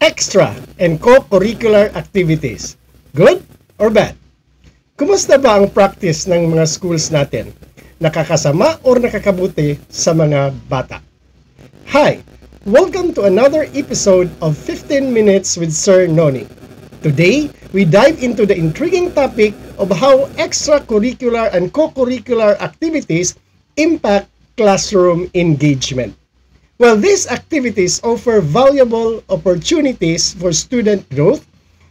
extra and co-curricular activities. Good or bad? Kumusta ba ang practice ng mga schools natin? Nakakasama or nakakabuti sa mga bata? Hi! Welcome to another episode of 15 Minutes with Sir Noni. Today, we dive into the intriguing topic of how extracurricular and co-curricular activities impact classroom engagement. While these activities offer valuable opportunities for student growth,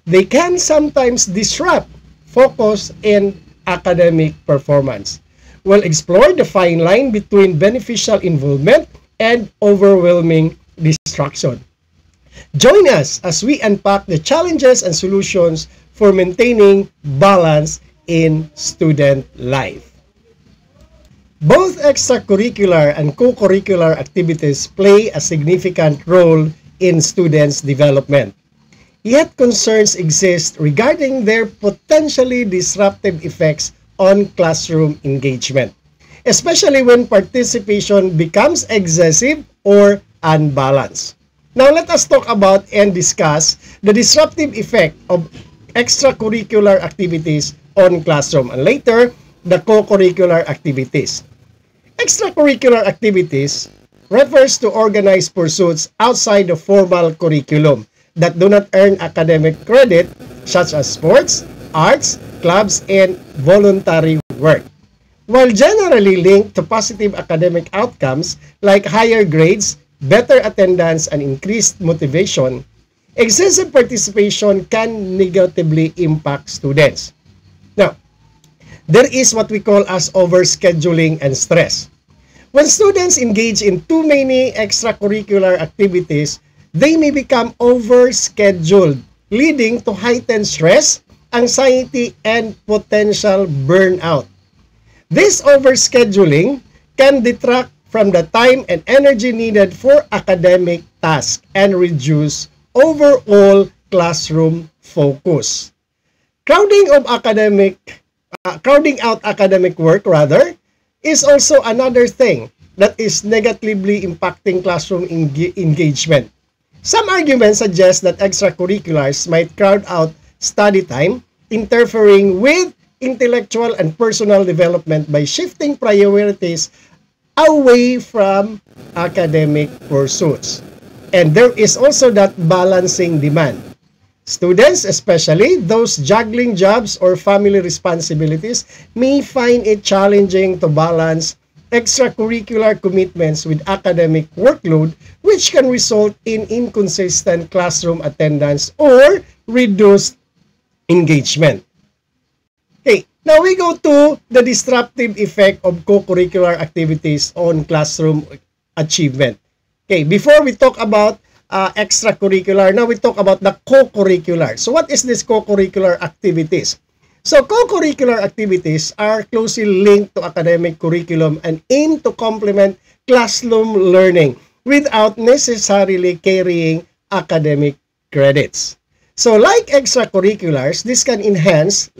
they can sometimes disrupt focus and academic performance. We'll explore the fine line between beneficial involvement and overwhelming distraction. Join us as we unpack the challenges and solutions for maintaining balance in student life. Both extracurricular and co-curricular activities play a significant role in students' development. Yet concerns exist regarding their potentially disruptive effects on classroom engagement, especially when participation becomes excessive or unbalanced. Now let us talk about and discuss the disruptive effect of extracurricular activities on classroom and later the co-curricular activities. Extracurricular activities refers to organized pursuits outside the formal curriculum that do not earn academic credit, such as sports, arts, clubs, and voluntary work. While generally linked to positive academic outcomes like higher grades, better attendance, and increased motivation, excessive participation can negatively impact students. Now, there is what we call as overscheduling and stress. When students engage in too many extracurricular activities, they may become overscheduled, leading to heightened stress, anxiety, and potential burnout. This overscheduling can detract from the time and energy needed for academic tasks and reduce overall classroom focus. Crowding out academic work is also another thing that is negatively impacting classroom engagement. Some arguments suggest that extracurriculars might crowd out study time, interfering with intellectual and personal development by shifting priorities away from academic pursuits. And there is also that balancing demand. Students, especially those juggling jobs or family responsibilities, may find it challenging to balance extracurricular commitments with academic workload, which can result in inconsistent classroom attendance or reduced engagement. Okay, now we go to the disruptive effect of co-curricular activities on classroom achievement. Okay, before we talk about extracurricular, now we talk about the co-curricular. So what is this co-curricular activities? So co-curricular activities are closely linked to academic curriculum and aim to complement classroom learning without necessarily carrying academic credits. So like extracurriculars, this can enhance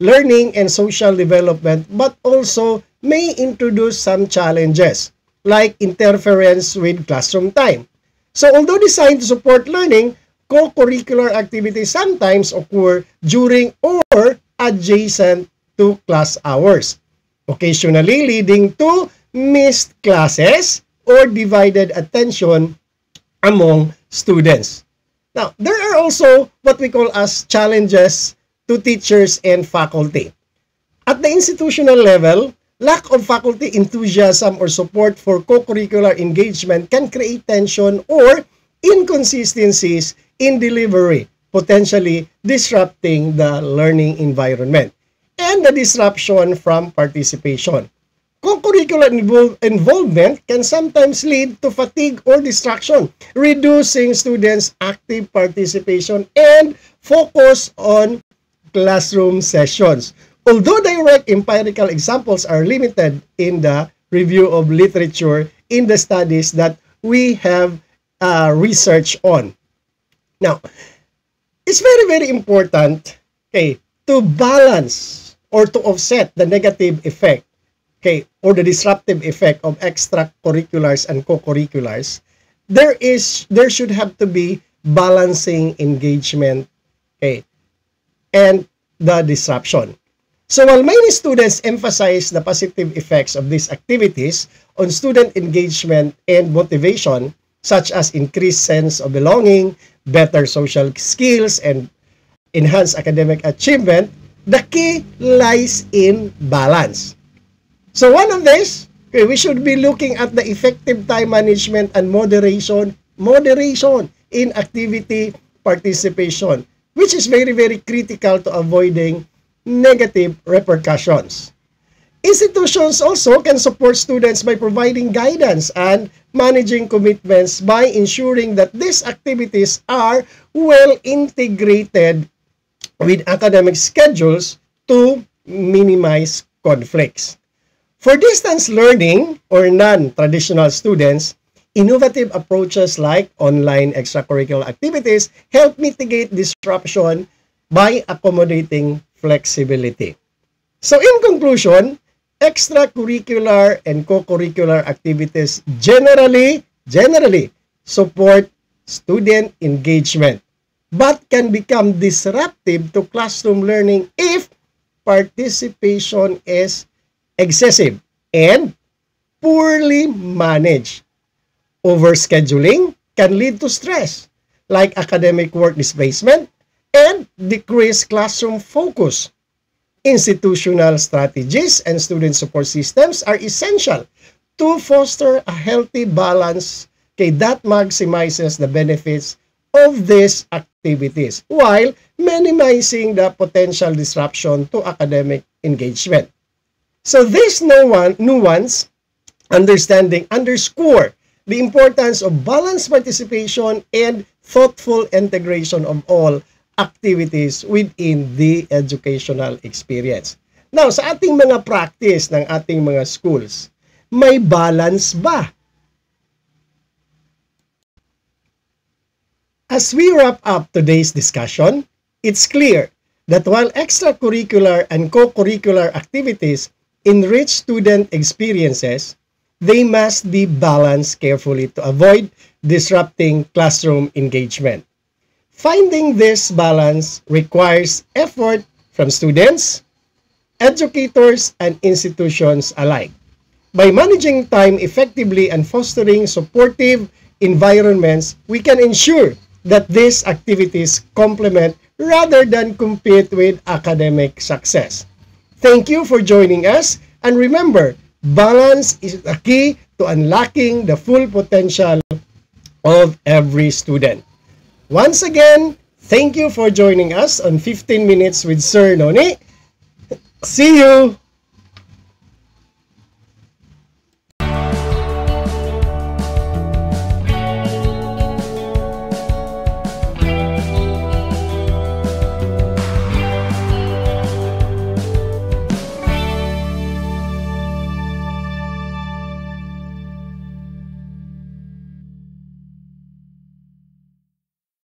learning and social development but also may introduce some challenges like interference with classroom time. So although designed to support learning, co-curricular activities sometimes occur during or adjacent to class hours, occasionally leading to missed classes or divided attention among students. Now, there are also what we call as challenges to teachers and faculty. At the institutional level, lack of faculty enthusiasm or support for co-curricular engagement can create tension or inconsistencies in delivery, potentially disrupting the learning environment and the disruption from participation. Co-curricular involvement can sometimes lead to fatigue or distraction, reducing students' active participation and focus on classroom sessions. Although direct empirical examples are limited in the review of literature in the studies that we have research on. Now, it's very, very important, okay, to balance or to offset the negative effect, okay, or the disruptive effect of extracurriculars and co-curriculars. There should have to be balancing engagement, okay, and the disruption. So while many students emphasize the positive effects of these activities on student engagement and motivation, such as increased sense of belonging, better social skills, and enhanced academic achievement, the key lies in balance. So one of this, okay, we should be looking at the effective time management and moderation in activity participation, which is very, very critical to avoiding negative repercussions. Institutions also can support students by providing guidance and managing commitments by ensuring that these activities are well integrated with academic schedules to minimize conflicts. For distance learning or non-traditional students, innovative approaches like online extracurricular activities help mitigate disruption by accommodating flexibility. So in conclusion, extracurricular and co-curricular activities generally support student engagement, but can become disruptive to classroom learning if participation is excessive and poorly managed. Overscheduling can lead to stress, like academic work displacement, and decreased classroom focus. Institutional strategies and student support systems are essential to foster a healthy balance that maximizes the benefits of these activities while minimizing the potential disruption to academic engagement. So this nuance understanding underscore the importance of balanced participation and thoughtful integration of all activities within the educational experience. Now, sa ating mga practice ng ating mga schools, may balance ba? As we wrap up today's discussion, it's clear that while extracurricular and co-curricular activities enrich student experiences, they must be balanced carefully to avoid disrupting classroom engagement. Finding this balance requires effort from students, educators, and institutions alike. By managing time effectively and fostering supportive environments, we can ensure that these activities complement rather than compete with academic success. Thank you for joining us, and remember, balance is the key to unlocking the full potential of every student. Once again, thank you for joining us on 15 Minutes with Sir Noni. See you!